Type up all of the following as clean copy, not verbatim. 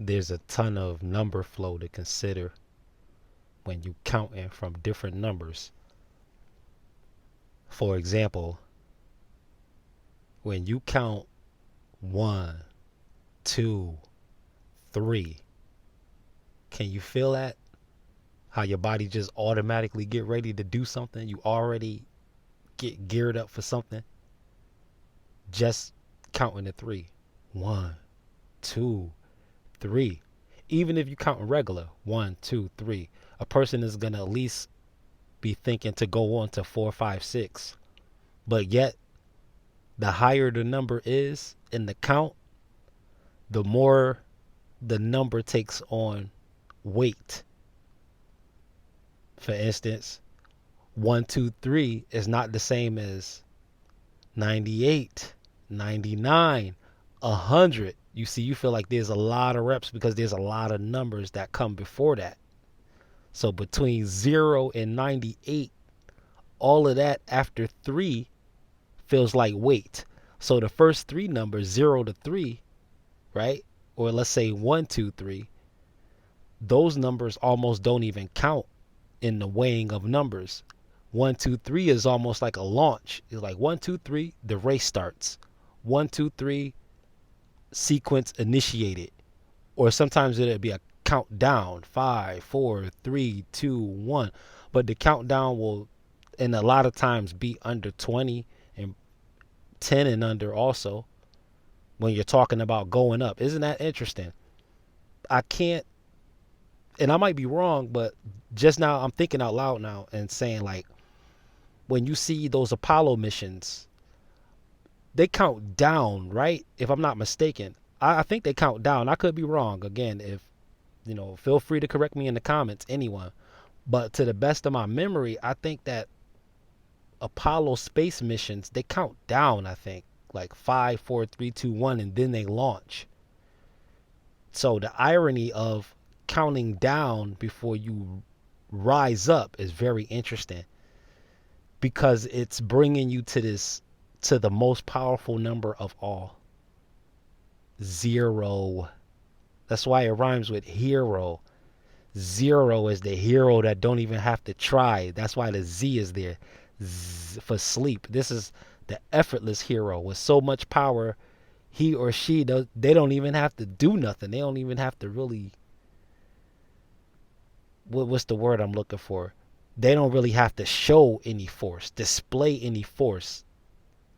there's a ton of number flow to consider when you counting from different numbers. For example, when you count one, two, three, can you feel that? How your body just automatically get ready to do something? You already get geared up for something just counting to three. One, two, three. Even if you count regular, one, two, three, a person is gonna at least be thinking to go on to four, five, six. But yet, the higher the number is in the count, the more the number takes on weight. For instance, 1, 2, 3 is not the same as 98, 99, 100. You see, you feel like there's a lot of reps because there's a lot of numbers that come before that. So between 0 and 98, all of that after 3 feels like weight. So the first three numbers, 0 to 3, right? Or let's say 1, 2, 3, those numbers almost don't even count in the weighing of numbers. 1, 2, 3 is almost like a launch. It's like 1, 2, 3, the race starts. 1, 2, 3, sequence initiated. Or sometimes it'll be a countdown. 5, 4, 3, 2, 1. But the countdown will, and a lot of times, be under 20 and 10 and under also when you're talking about going up. Isn't that interesting? I can't, and I might be wrong, but just now I'm thinking out loud now and saying, like, when you see those Apollo missions, they count down, right? If I'm not mistaken. I think they count down. I could be wrong. Again, if, feel free to correct me in the comments, anyone. But to the best of my memory, I think that Apollo space missions, they count down, I think. Like 5, 4, 3, 2, 1, and then they launch. So the irony of counting down before you rise up is very interesting, because it's bringing you to the most powerful number of all, 0. That's why it rhymes with hero. 0 is the hero that don't even have to try. That's why the Z is there, for sleep. This is the effortless hero with so much power. He or she does, they don't even have to do nothing. They don't even have to really, what's the word I'm looking for? They don't really have to show any force, display any force,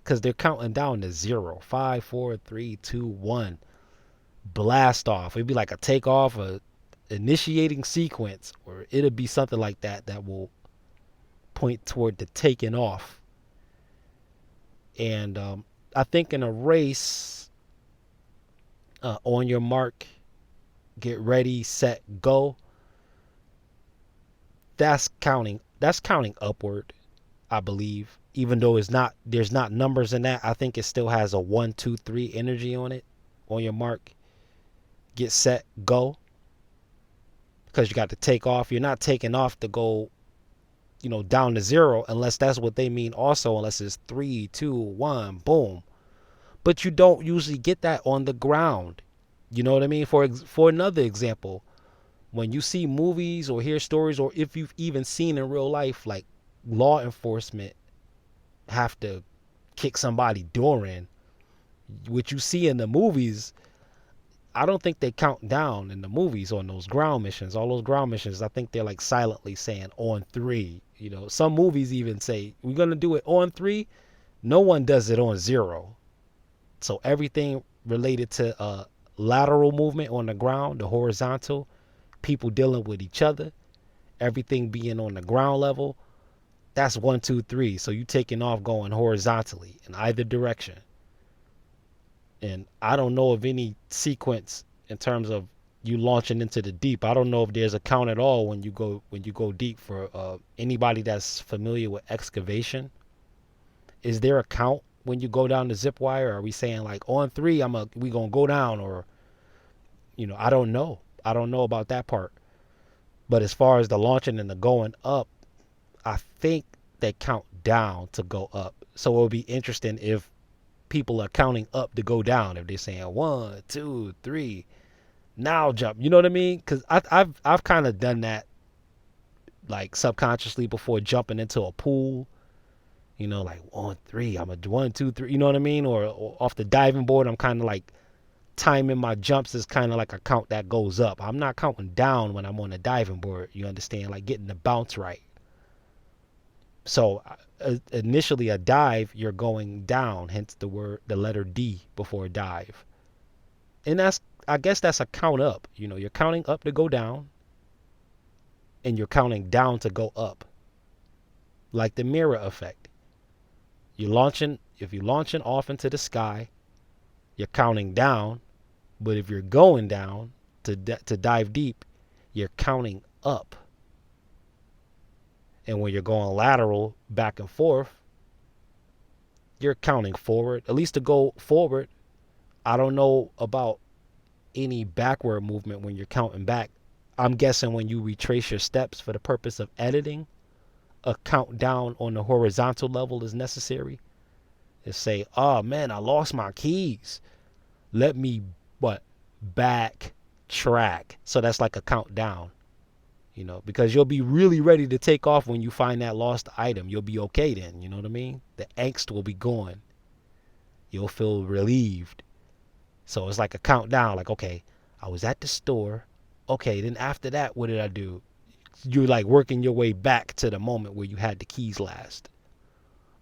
because they're counting down to 0. 5, 4, 3, 2, 1. Blast off. It'd be like a takeoff, a initiating sequence, or it'll be something like that that will point toward the taking off. And I think in a race, on your mark, get ready, set, go. That's counting. That's counting upward, I believe. Even though there's not numbers in that, I think it still has a 1, 2, 3 energy on it. On your mark, get set, go. Because you got to take off. You're not taking off to go, down to 0, unless that's what they mean also, unless it's 3, 2, 1, boom. But you don't usually get that on the ground. You know what I mean? For another example, when you see movies or hear stories, or if you've even seen in real life, like law enforcement have to kick somebody during, what you see in the movies, I don't think they count down in the movies on those ground missions. All those ground missions, I think they're like silently saying on 3. Some movies even say, we're going to do it on 3. No one does it on 0. So everything related to lateral movement on the ground, the horizontal, people dealing with each other, everything being on the ground level, that's 1, 2, 3. So you taking off going horizontally in either direction. And I don't know of any sequence in terms of you launching into the deep. I don't know if there's a count at all when you go deep. For anybody that's familiar with excavation, is there a count when you go down the zip wire? Are we saying like on 3 we gonna go down? Or I don't know. I don't know about that part. But as far as the launching and the going up, I think they count down to go up. So it would be interesting if people are counting up to go down. If they're saying 1, 2, 3, Now jump. You know what I mean? Because I've kind of done that like subconsciously before jumping into a pool. You know, like 1, 3. I'm a 1, 2, 3. You know what I mean? Or off the diving board, I'm kind of like timing my jumps is kind of like a count that goes up. I'm not counting down when I'm on the diving board. You understand? Like getting the bounce right. So initially a dive, you're going down, hence the letter D before dive. And I guess that's a count up. You know, you're counting up to go down and you're counting down to go up. Like the mirror effect. If you're launching off into the sky, you're counting down, but if you're going down to dive deep, you're counting up. And when you're going lateral back and forth, you're counting forward. At least to go forward, I don't know about any backward movement when you're counting back. I'm guessing when you retrace your steps for the purpose of editing, a countdown on the horizontal level is necessary. Is say, oh man, I lost my keys. Let me what backtrack. So that's like a countdown, you know, because you'll be really ready to take off when you find that lost item. You'll be okay then, you know what I mean? The angst will be gone. You'll feel relieved. So it's like a countdown, like, okay, I was at the store. Okay, then after that, what did I do? You're like working your way back to the moment where you had the keys last,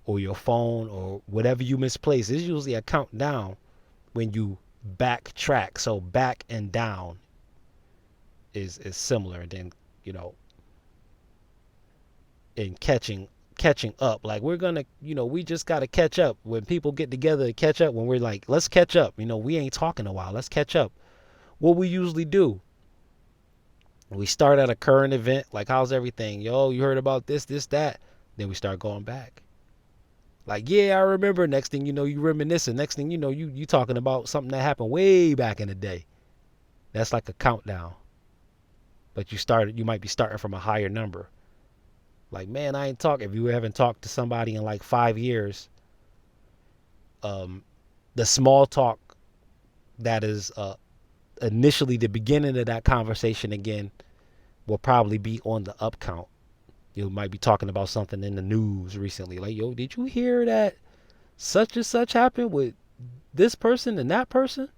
or your phone, or whatever you misplaced. It's usually a countdown when you backtrack. So back and down is similar. And then, you know, in catching up, like we're gonna, you know, we just gotta catch up. When people get together to catch up, when we're like, let's catch up, you know, we ain't talking a while, let's catch up. What we usually do, we start at a current event, like how's everything, yo, you heard about this that. Then we start going back, like, yeah, I remember. Next thing you know, you reminiscing. Next thing you know, you talking about something that happened way back in the day. That's like a countdown. But you might be starting from a higher number. Like, man, I ain't talk. If you haven't talked to somebody in like 5 years, the small talk that is initially the beginning of that conversation again will probably be on the up count. You might be talking about something in the news recently. Like, yo, did you hear that such and such happened with this person and that person?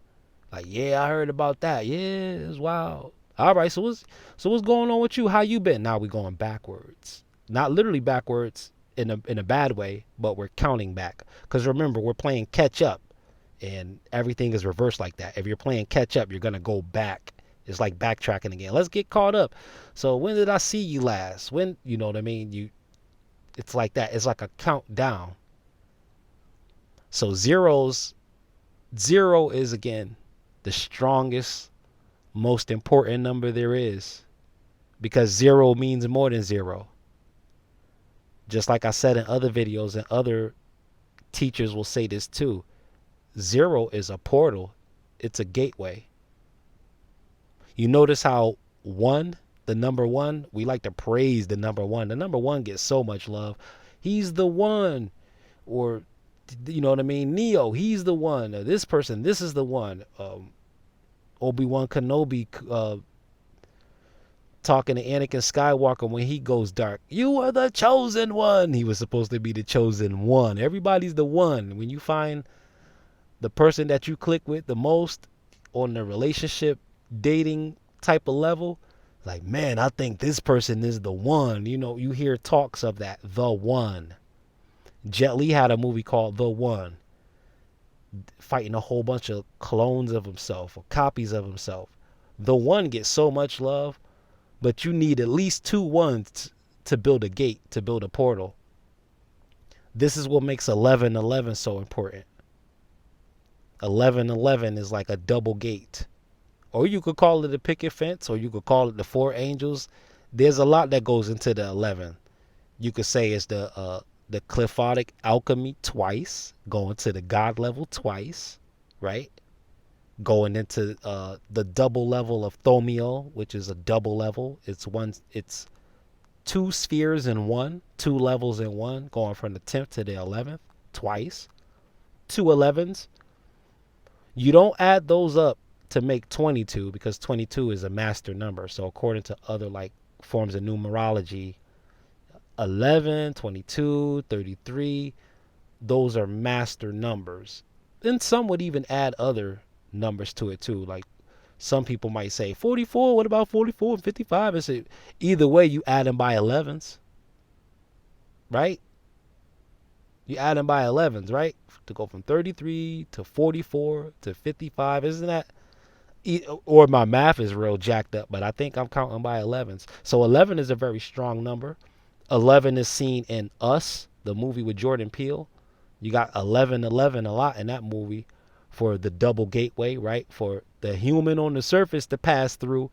Like, yeah, I heard about that. Yeah, it's wild. All right, so what's going on with you? How you been? Now we're going backwards. Not literally backwards in a bad way, but we're counting back. Because remember, we're playing catch up, and everything is reversed like that. If you're playing catch up, you're gonna go back. It's like backtracking again. Let's get caught up. So when did I see you last? When, you know what I mean? It's like that. It's like a countdown. So zero is again the strongest, most important number there is, because zero means more than zero. Just like I said in other videos, and other teachers will say this too. Zero is a portal. It's a gateway. You notice how the number one, we like to praise the number one. The number one gets so much love. He's the one. Or, you know what I mean? Neo, he's the one. Or this person, this is the one. Obi-Wan Kenobi talking to Anakin Skywalker when he goes dark. You are the chosen one. He was supposed to be the chosen one. Everybody's the one. When you find the person that you click with the most on the relationship, dating type of level, like, man, I think this person is the one. You know, you hear talks of that, the one. Jet Li had a movie called The One, fighting a whole bunch of clones of himself or copies of himself. The one gets so much love, but you need at least two ones to build a gate, to build a portal. This is what makes 1111 so important. 1111 is like a double gate. Or you could call it a picket fence, or you could call it the four angels. There's a lot that goes into the 11. You could say it's the cliphotic alchemy twice, going to the God level twice, right? Going into the double level of Thomio, which is a double level. It's two spheres in one, two levels in one, going from the 10th to the 11th twice. Two 11s. You don't add those up to make 22 because 22 is a master number. So according to other like forms of numerology, 11, 22, 33, those are master numbers. And some would even add other numbers to it too. Like some people might say 44, what about 44 and 55? It's either way you add them by 11s, right? You add them by 11s, right? To go from 33 to 44 to 55, isn't that? Or my math is real jacked up, but I think I'm counting by 11s. So 11 is a very strong number. 11 is seen in Us, the movie with Jordan Peele. You got 1111 a lot in that movie for the double gateway, right? For the human on the surface to pass through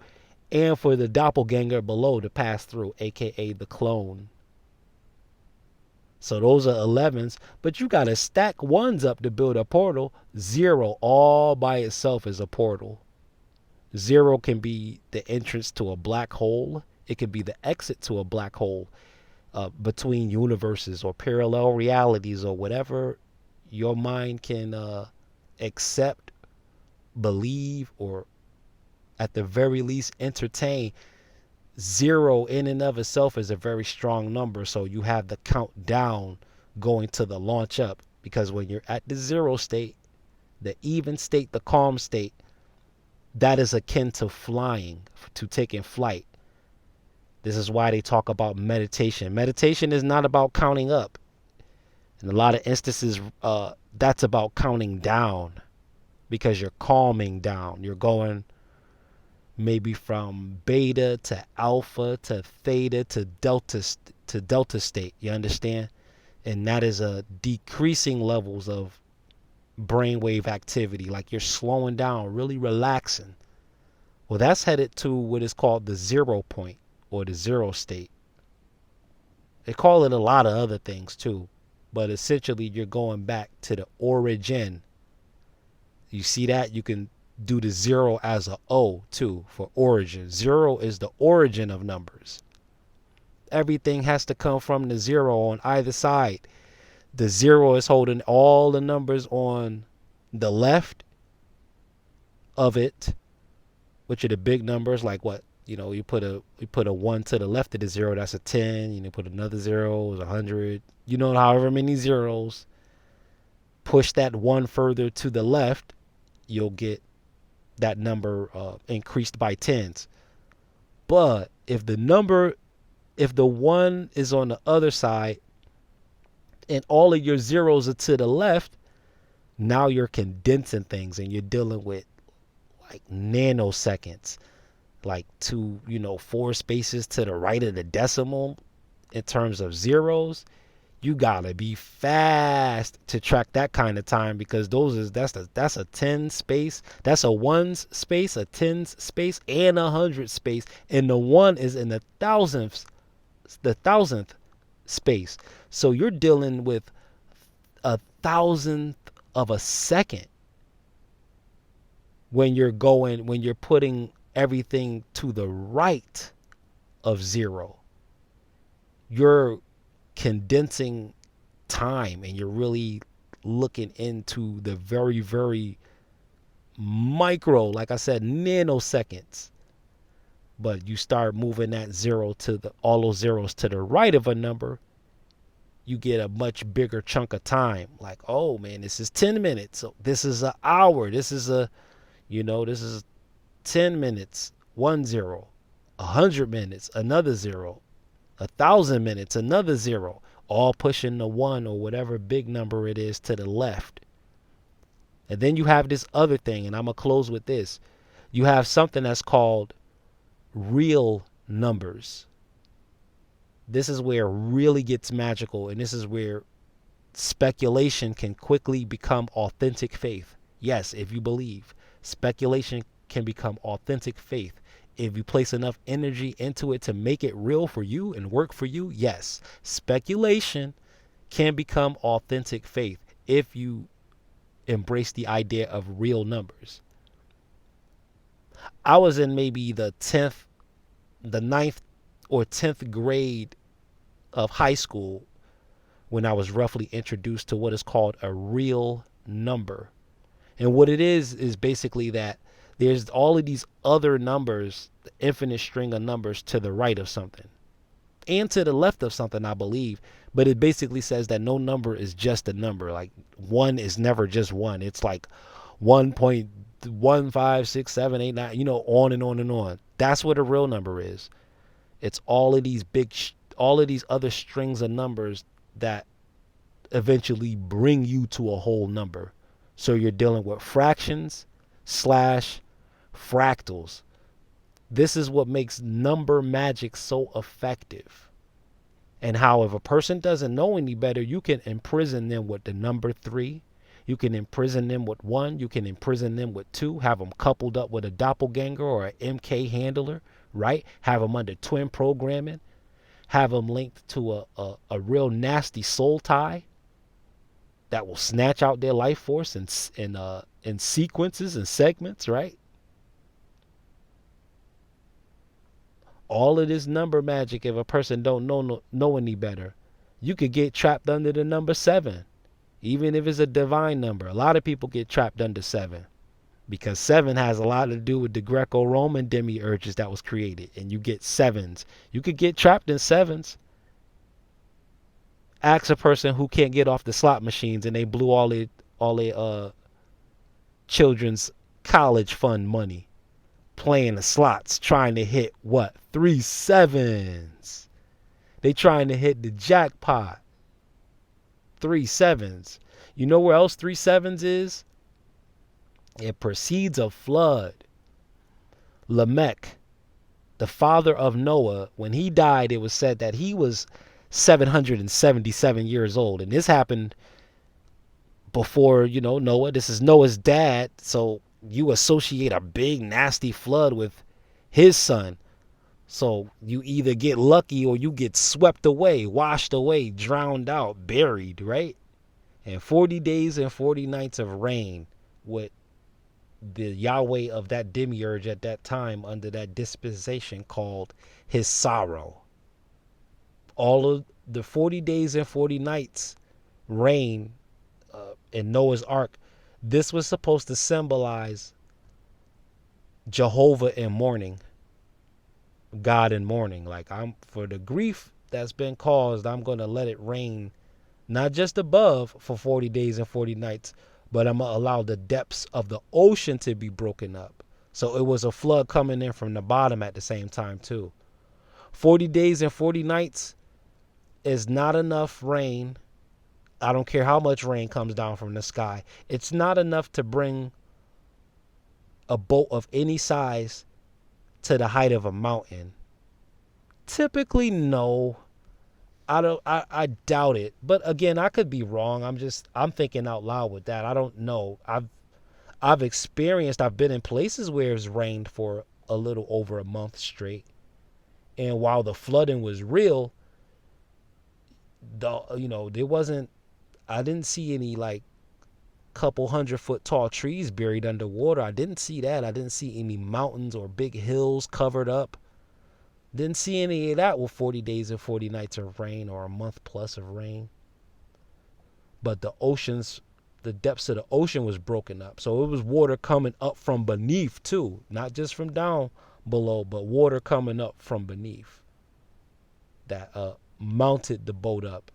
and for the doppelganger below to pass through, aka the clone. So those are 11s, but you got to stack ones up to build a portal. 0 all by itself is a portal. 0 can be the entrance to a black hole. It can be the exit to a black hole. Between universes or parallel realities or whatever your mind can accept, believe, or at the very least entertain. 0 in and of itself is a very strong number, so you have the countdown going to the launch up, because when you're at the 0 state, the even state, the calm state, that is akin to flying, to taking flight. This is why they talk about meditation. Meditation is not about counting up. In a lot of instances, that's about counting down, because you're calming down. You're going maybe from beta to alpha to theta to delta state. You understand? And that is a decreasing levels of brainwave activity. Like you're slowing down, really relaxing. Well, that's headed to what is called the 0 point, or the 0 state. They call it a lot of other things too, but essentially you're going back to the origin. You see that? You can do the 0 as a O too for origin. 0 is the origin of numbers. Everything has to come from the 0 on either side. The 0 is holding all the numbers on the left of it, which are the big numbers, like what? You put a 1 to the left of the 0, that's a 10. You put another 0, is 100. However many zeros. Push that 1 further to the left, you'll get that number increased by tens. But if the 1 is on the other side and all of your zeros are to the left, now you're condensing things and you're dealing with like nanoseconds, like 4 spaces to the right of the decimal in terms of zeros. You gotta be fast to track that kind of time, because that's a 10 space, that's a ones space, a tens space, and 100 space, and the 1 is in the thousandth space. So you're dealing with a thousandth of a second when you're putting everything to the right of 0. You're condensing time, and you're really looking into the very, very micro, like I said, nanoseconds. But you start moving that 0 to all those zeros to the right of a number, you get a much bigger chunk of time. Like, oh man, this is 10 minutes. So this is an hour. This is this is 10 minutes, 1 0, 100 minutes, another 0, 1,000 minutes, another 0, all pushing the 1 or whatever big number it is to the left. And then you have this other thing, and I'm going to close with this. You have something that's called real numbers. This is where it really gets magical, and this is where speculation can quickly become authentic faith. Yes, if you believe, speculation can become authentic faith. If you place enough energy into it to make it real for you and work for you, yes, speculation can become authentic faith if you embrace the idea of real numbers. I was in maybe the ninth or 10th grade of high school when I was roughly introduced to what is called a real number. And what it is basically that There's all of these other numbers, the infinite string of numbers to the right of something and to the left of something, I believe. But it basically says that no number is just a number. Like one is never just one. It's like 1.156789, on and on and on. That's what a real number is. It's all of these all of these other strings of numbers that eventually bring you to a whole number. So you're dealing with fractions slash fractals. This is what makes number magic so effective. And how, if a person doesn't know any better, you can imprison them with the number 3. You can imprison them with 1. You can imprison them with 2. Have them coupled up with a doppelganger or an MK handler, right? Have them under twin programming. Have them linked to a real nasty soul tie that will snatch out their life force in sequences and segments, right? All of this number magic, if a person don't know any better, you could get trapped under the number 7, even if it's a divine number. A lot of people get trapped under 7 because 7 has a lot to do with the Greco-Roman demiurges that was created, and you get 7s. You could get trapped in 7s. Ask a person who can't get off the slot machines and they blew all their children's college fund money playing the slots, trying to hit what? 3 7s. They trying to hit the jackpot. 3 7s. You know where else 3 7s is? It precedes a flood. Lamech, the father of Noah, when he died, it was said that he was 777 years old. And this happened before, Noah. This is Noah's dad. So you associate a big nasty flood with his son. So you either get lucky or you get swept away, washed away, drowned out, buried, right? And 40 days and 40 nights of rain with the Yahweh of that demiurge at that time under that dispensation called his sorrow. All of the 40 days and 40 nights rain in Noah's Ark, this was supposed to symbolize Jehovah in mourning, God in mourning. Like, I'm for the grief that's been caused, I'm going to let it rain not just above for 40 days and 40 nights, but I'm going to allow the depths of the ocean to be broken up. So it was a flood coming in from the bottom at the same time too. 40 days and 40 nights is not enough rain. I don't care how much rain comes down from the sky. It's not enough to bring a boat of any size to the height of a mountain. Typically, no. I doubt it. But again, I could be wrong. I'm thinking out loud with that. I don't know. I've been in places where it's rained for a little over a month straight. And while the flooding was real, there wasn't, I didn't see any like couple 100-foot tall trees buried underwater. I didn't see that. I didn't see any mountains or big hills covered up. Didn't see any of that with 40 days and 40 nights of rain or a month plus of rain. But the depths of the ocean was broken up. So it was water coming up from beneath too. Not just from down below, but water coming up from beneath that mounted the boat up.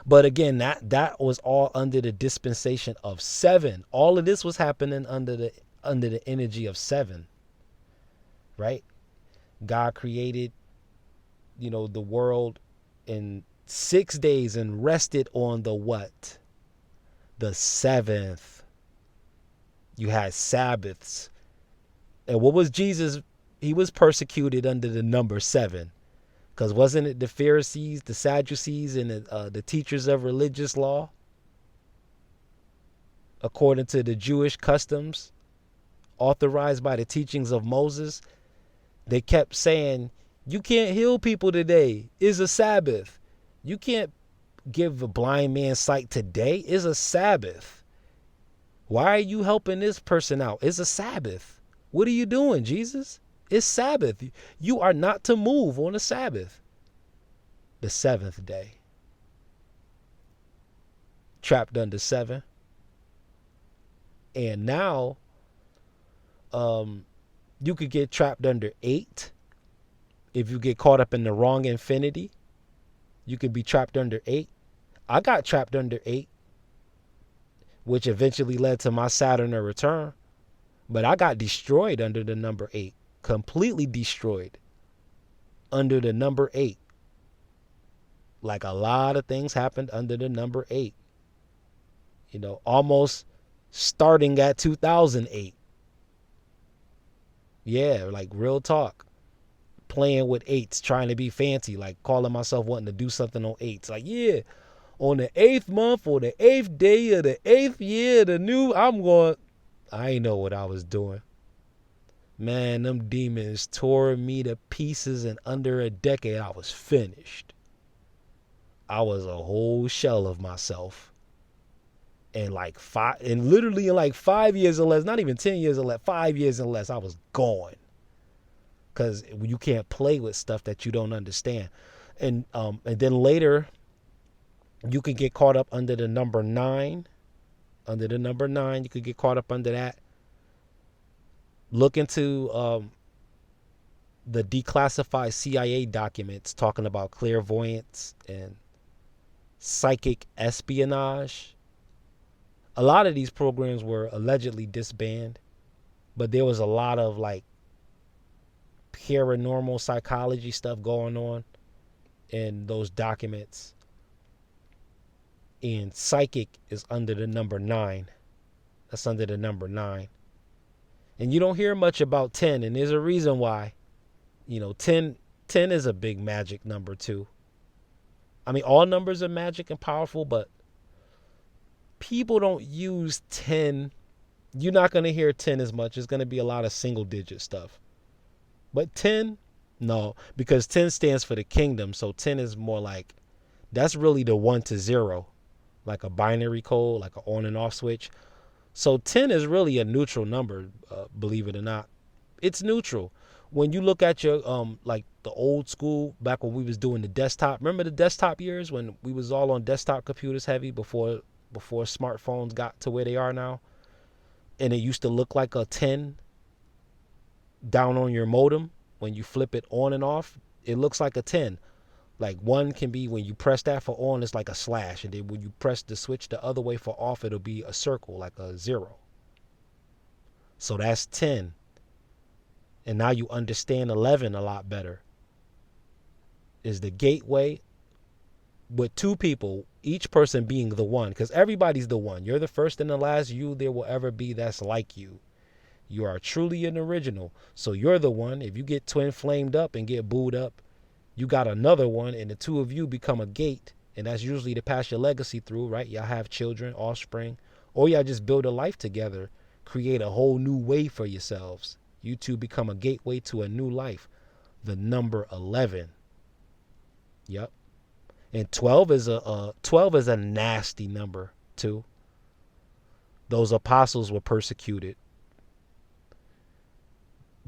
But again, that was all under the dispensation of 7. All of this was happening under the energy of 7, right? God created, the world in 6 days and rested on the what? The 7th. You had Sabbaths. And what was Jesus? He was persecuted under the number 7. Because wasn't it the Pharisees, the Sadducees, and the teachers of religious law? According to the Jewish customs, authorized by the teachings of Moses, they kept saying, you can't heal people today. It's a Sabbath. You can't give a blind man sight today. It's a Sabbath. Why are you helping this person out? It's a Sabbath. What are you doing, Jesus? It's Sabbath. You are not to move on a Sabbath. The 7th day. Trapped under 7. And now Um, you could get trapped under 8 if you get caught up in the wrong infinity. You could be trapped under 8. I got trapped under 8, which eventually led to my Saturn return. But I got destroyed under the number 8, completely destroyed under the number 8. Like a lot of things happened under the number 8. Almost starting at 2008. Yeah, like real talk. Playing with 8s, trying to be fancy, like calling myself wanting to do something on 8s. Like, yeah, on the 8th month or the 8th day of the 8th year, I ain't know what I was doing. Man, them demons tore me to pieces, and under a decade, I was finished. I was a whole shell of myself. And literally in like 5 years or less, not even 10 years or less, 5 years or less, I was gone. Because you can't play with stuff that you don't understand. And then later, you can get caught up under the number 9. Under the number 9, you could get caught up under that. Look into the declassified CIA documents talking about clairvoyance and psychic espionage. A lot of these programs were allegedly disbanded, but there was a lot of like paranormal psychology stuff going on in those documents. And psychic is under the number 9. That's under the number 9. And you don't hear much about 10, and there's a reason why. 10 is a big magic number too. I mean, all numbers are magic and powerful, but people don't use 10. You're not going to hear 10 as much. It's going to be a lot of single digit stuff. But 10, no, because 10 stands for the kingdom. So 10 is more like, that's really the 1 to 0, like a binary code, like an on and off switch. So 10 is really a neutral number, believe it or not. It's neutral. When you look at your, like the old school, back when we was doing the desktop, remember the desktop years when we was all on desktop computers heavy before smartphones got to where they are now? And it used to look like a 10 down on your modem. When you flip it on and off, it looks like a 10. Like 1 can be, when you press that for on, it's like a slash. And then when you press the switch the other way for off, it'll be a circle, like a 0. So that's 10. And now you understand 11 a lot better. Is the gateway with 2 people, each person being the 1, because everybody's the 1. You're the first and the last you there will ever be that's like you. You are truly an original. So you're the 1. If you get twin flamed up and get booed up, you got another 1, and the 2 of you become a gate. And that's usually to pass your legacy through, right? Y'all have children, offspring, or y'all just build a life together, create a whole new way for yourselves. You 2 become a gateway to a new life. The number 11. Yep. And 12 is a nasty number too. Those apostles were persecuted.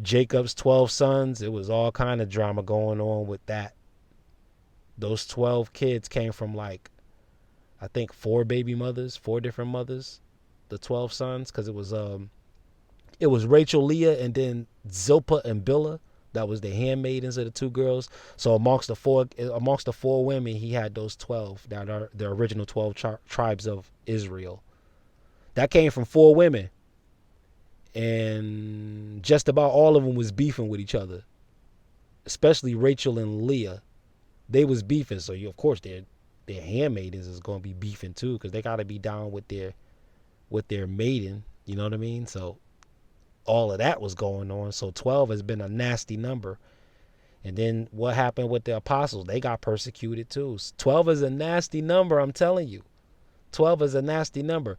Jacob's 12 sons, it was all kind of drama going on with that. Those 12 kids came from like, I think 4 different mothers, the 12 sons, because it was Rachel, Leah, and then Zilpah and Bilhah. That was the handmaidens of the 2 girls. So amongst the four women, he had those 12 that are the original 12 tribes of Israel. That came from 4 women. And just about all of them was beefing with each other, especially Rachel and Leah. They was beefing, so of course their handmaidens is going to be beefing too, because they got to be down with their maiden. You know what I mean? So all of that was going on. So 12 has been a nasty number. And then what happened with the apostles? They got persecuted too. 12 is a nasty number, I'm telling you. 12 is a nasty number.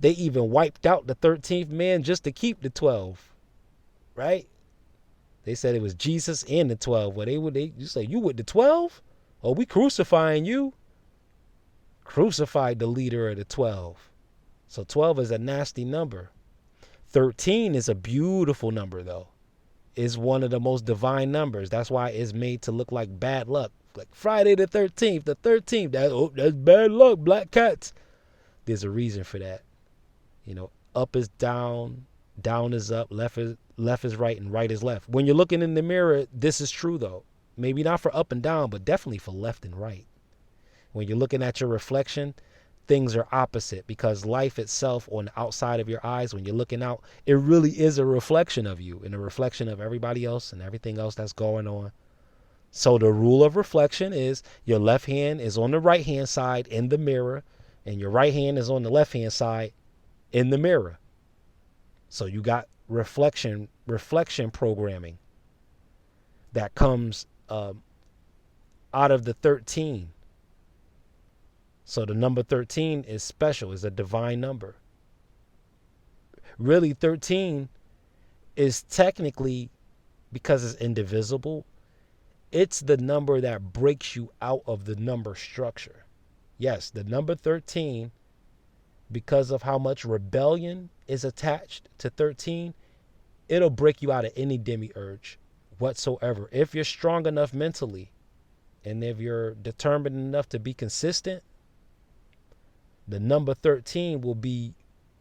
They even wiped out the 13th man just to keep the 12, right? They said it was Jesus and the 12. Well, you say, you with the 12? Oh, we crucifying you. Crucified the leader of the 12. So 12 is a nasty number. 13 is a beautiful number, though. It's one of the most divine numbers. That's why it's made to look like bad luck. Like Friday the 13th, that's bad luck, black cats. There's a reason for that. Up is down, Down is up, left is right, and right is left. When you're looking in the mirror, this is true though. Maybe not for up and down, but definitely for left and right. When you're looking at your reflection, things are opposite, because life itself on the outside of your eyes, when you're looking out, it really is a reflection of you and a reflection of everybody else and everything else that's going on. So the rule of reflection is your left hand is on the right hand side in the mirror and your right hand is on the left hand side in the mirror. So you got reflection programming that comes out of the 13. So the number 13 is special, is a divine number. Really, 13 is technically, because it's indivisible, it's the number that breaks you out of the number structure. Yes, the number 13, because of how much rebellion is attached to 13, it'll break you out of any demiurge whatsoever. If you're strong enough mentally and if you're determined enough to be consistent, the number 13 will be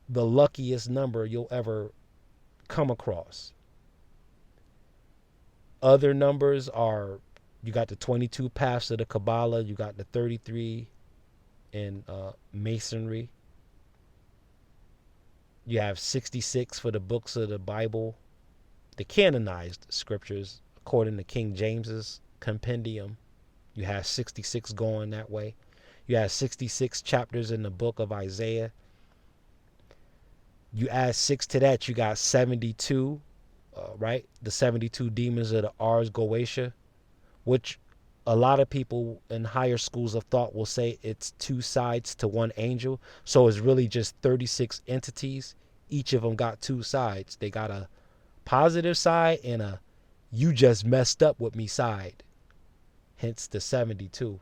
the luckiest number you'll ever come across. Other numbers are, you got the 22 paths of the Kabbalah, you got the 33 in Masonry. You have 66 for the books of the Bible, the canonized scriptures, according to King James's compendium. You have 66 going that way. You have 66 chapters in the book of Isaiah. You add 6 to that, you got 72, right? The 72 demons of the Ars Goetia, which a lot of people in higher schools of thought will say it's 2 sides to one angel. So it's really just 36 entities. Each of them got 2 sides. They got a positive side and a you just messed up with me side. Hence the 72.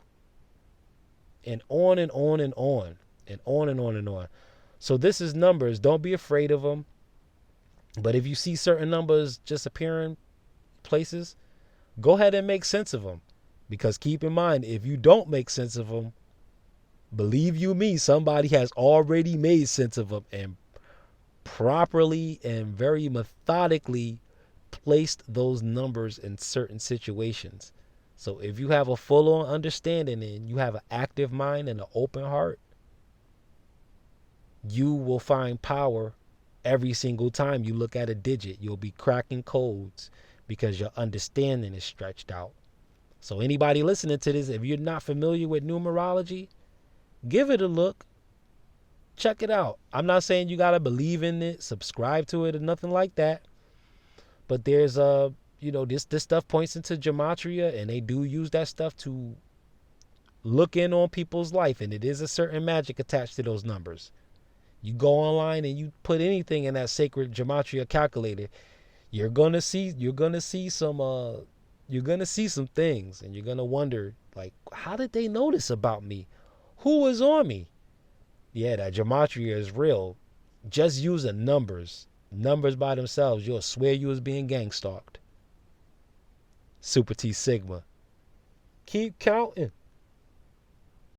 And on and on and on. And on and on and on. So this is numbers. Don't be afraid of them. But if you see certain numbers just appearing places, go ahead and make sense of them. Because keep in mind, if you don't make sense of them, believe you me, somebody has already made sense of them and properly and very methodically placed those numbers in certain situations. So if you have a full-on understanding and you have an active mind and an open heart, you will find power every single time you look at a digit. You'll be cracking codes because your understanding is stretched out. So anybody listening to this, if you're not familiar with numerology, give it a look. Check it out. I'm not saying you got to believe in it, subscribe to it, or nothing like that. But there's this stuff points into gematria, and they do use that stuff to look in on people's life, and it is a certain magic attached to those numbers. You go online and you put anything in that sacred gematria calculator, you're gonna see some things, and you're gonna wonder, like, how did they know this about me? Who was on me? Yeah, that gematria is real. Just using numbers by themselves, you'll swear you was being gang stalked. Super T Sigma. Keep counting.